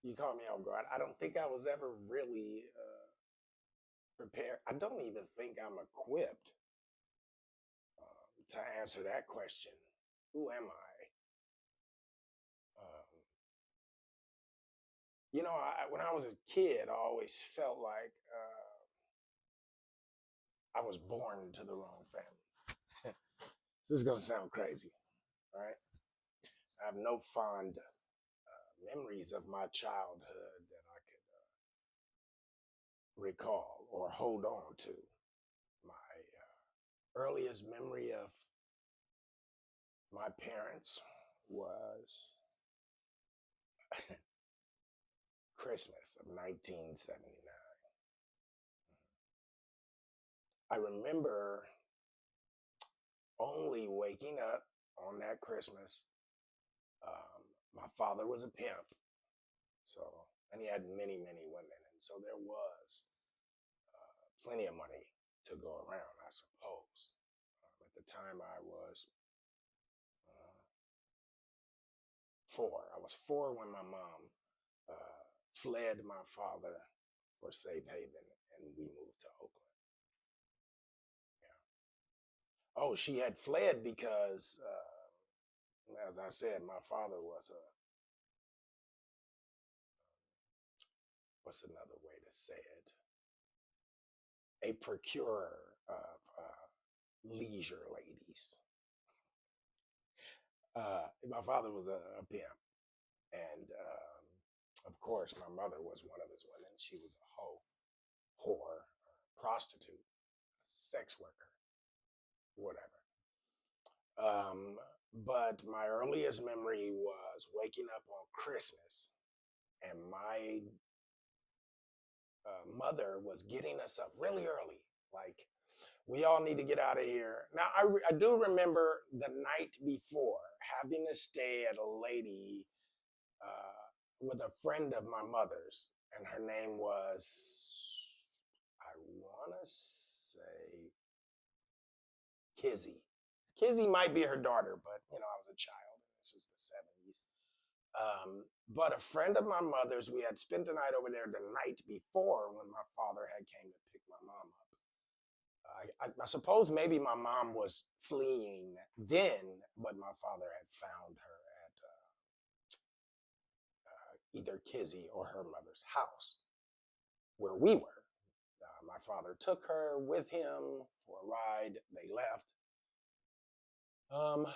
You caught me off guard. I don't think I was ever really prepared. I don't even think I'm equipped to answer that question. Who am I? Um, when I was a kid, I always felt like I was born into the wrong family. This is going to sound crazy, all right? I have no fond memories of my childhood that I could recall or hold on to. My earliest memory of my parents was Christmas of 1979. I remember only waking up on that Christmas. My father was a pimp, so and he had many, many women, and so there was plenty of money to go around, I suppose. At the time, I was uh, four. I was four when my mom fled my father for safe haven, and we moved to Oakland. Yeah. Oh, she had fled because, as I said, my father was what's another way to say it? A procurer of leisure ladies. My father was a pimp, and of course, my mother was one of his women. She was a hoe, whore, prostitute, sex worker, whatever. Um, but my earliest memory was waking up on Christmas, and my mother was getting us up really early. Like, we all need to get out of here. Now, I do remember the night before having to stay at a lady with a friend of my mother's, and her name was, I want to say, Kizzy. Kizzy might be her daughter, but I was a child. This is the 70s. But a friend of my mother's, we had spent the night over there the night before when my father had came to pick my mom up. I suppose maybe my mom was fleeing then, but my father had found her at either Kizzy or her mother's house where we were. My father took her with him for a ride. They left. Um,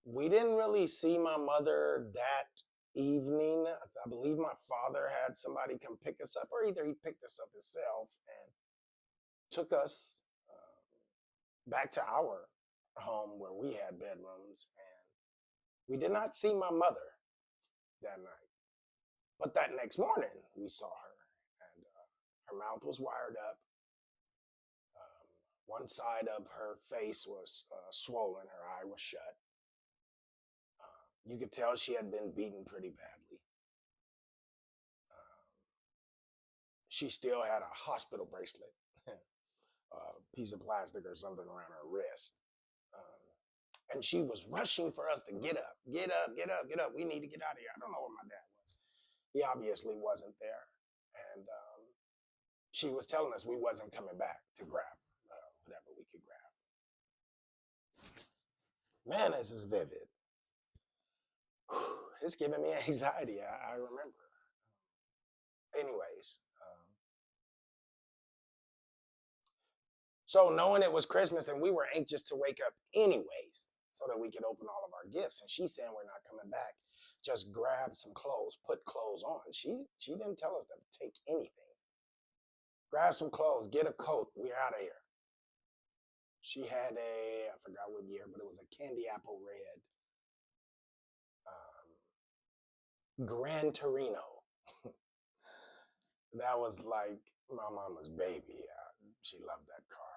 we didn't really see my mother that evening. I believe my father had somebody come pick us up, or either he picked us up himself and took us back to our home where we had bedrooms. And we did not see my mother that night. But that next morning, we saw her, and her mouth was wired up. One side of her face was swollen, her eye was shut. You could tell she had been beaten pretty badly. Um, she still had a hospital bracelet, a piece of plastic or something around her wrist. Um, and she was rushing for us to get up, get up, get up, get up. We need to get out of here. I don't know where my dad was. He obviously wasn't there. And she was telling us we wasn't coming back to grab whatever we could grab. Man, this is vivid. It's giving me anxiety. I remember. Anyways, so knowing it was Christmas and we were anxious to wake up anyways, so that we could open all of our gifts, and she's saying we're not coming back. Just grab some clothes, put clothes on. She didn't tell us to take anything. Grab some clothes, get a coat. We're out of here. She had I forgot what year, but it was a candy apple red Gran Torino. That was like my mama's baby. She loved that car.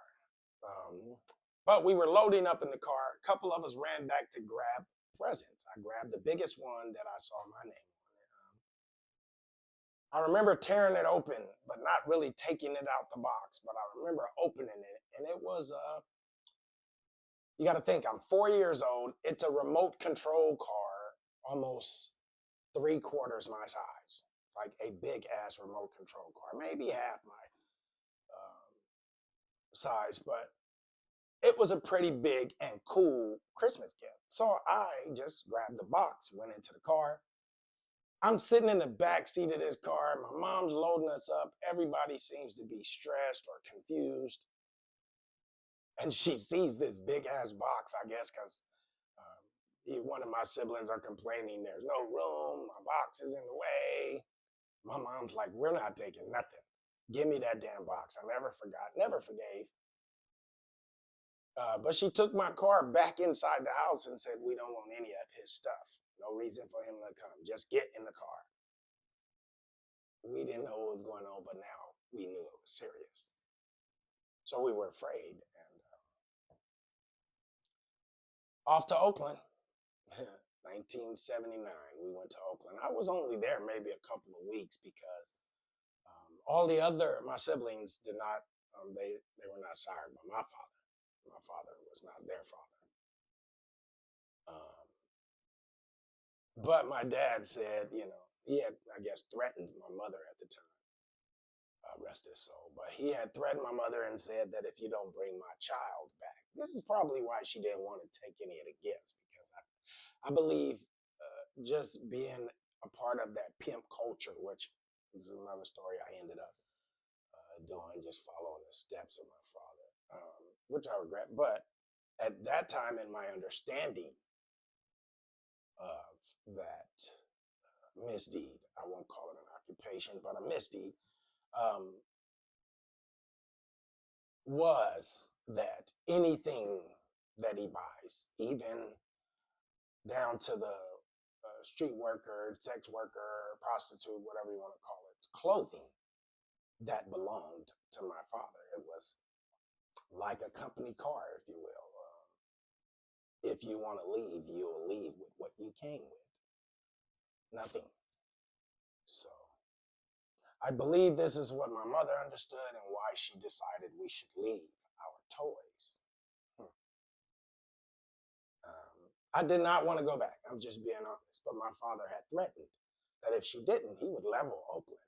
But we were loading up in the car. A couple of us ran back to grab presents. I grabbed the biggest one that I saw my name on it. I remember tearing it open, but not really taking it out the box. But I remember opening it, and it was you got to think, I'm 4 years old. It's a remote control car, almost 3/4 my size, like a big ass remote control car, maybe half my size, but it was a pretty big and cool Christmas gift. So I just grabbed the box, went into the car. I'm sitting in the back seat of this car. My mom's loading us up. Everybody seems to be stressed or confused. And she sees this big ass box, I guess, because one of my siblings are complaining there's no room, my box is in the way. My mom's like, we're not taking nothing. Give me that damn box. I never forgot, never forgave. But she took my car back inside the house and said, we don't want any of his stuff. No reason for him to come. Just get in the car. We didn't know what was going on, but now we knew it was serious. So we were afraid. And off to Oakland. 1979, we went to Oakland. I was only there maybe a couple of weeks because all the other, my siblings did not, they were not sired by my father. My father was not their father. But my dad said, he had, I guess, threatened my mother at the time, rest his soul. But he had threatened my mother and said that if you don't bring my child back, this is probably why she didn't want to take any of the gifts, because I believe just being a part of that pimp culture, which is another story I ended up doing, just following the steps of my father, which I regret. But at that time, in my understanding of that misdeed, I won't call it an occupation, but a misdeed, was that anything that he buys, even down to the street worker, sex worker, prostitute, whatever you want to call it, clothing, that belonged to my father. It was like a company car, if you will. If you want to leave, you'll leave with what you came with. Nothing. So I believe this is what my mother understood and why she decided we should leave our toys. I did not want to go back. I'm just being honest. But my father had threatened that if she didn't, he would level Oakland.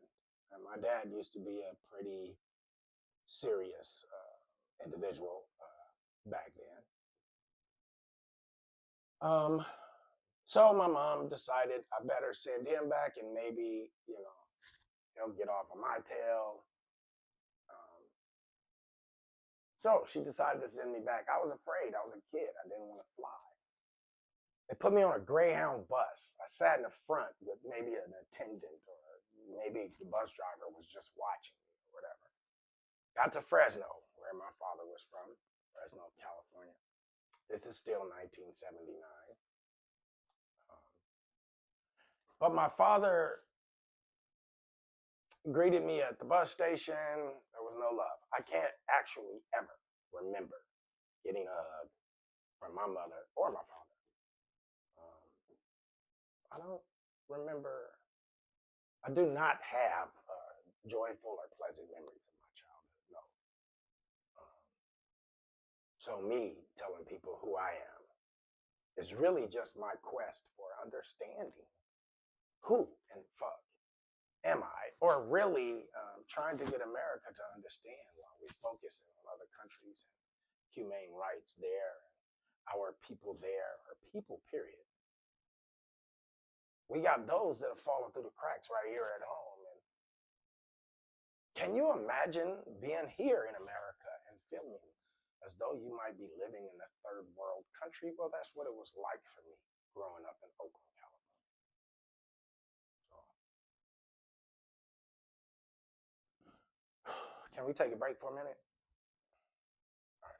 And my dad used to be a pretty serious individual back then. So my mom decided I better send him back and maybe, he'll get off of my tail. So she decided to send me back. I was afraid. I was a kid. I didn't want to fly. They put me on a Greyhound bus. I sat in the front with maybe an attendant, or maybe the bus driver was just watching me or whatever. Got to Fresno, where my father was from, Fresno, California. This is still 1979. But my father greeted me at the bus station. There was no love. I can't actually ever remember getting a hug from my mother or my father. I don't remember. I do not have joyful or pleasant memories of my childhood, no. So me telling people who I am is really just my quest for understanding who and fuck am I, or really trying to get America to understand while we focus on other countries and humane rights there, our people there, or people, period. We got those that have fallen through the cracks right here at home. And can you imagine being here in America and feeling as though you might be living in a third world country? Well, that's what it was like for me growing up in Oakland, California. So, can we take a break for a minute? All right.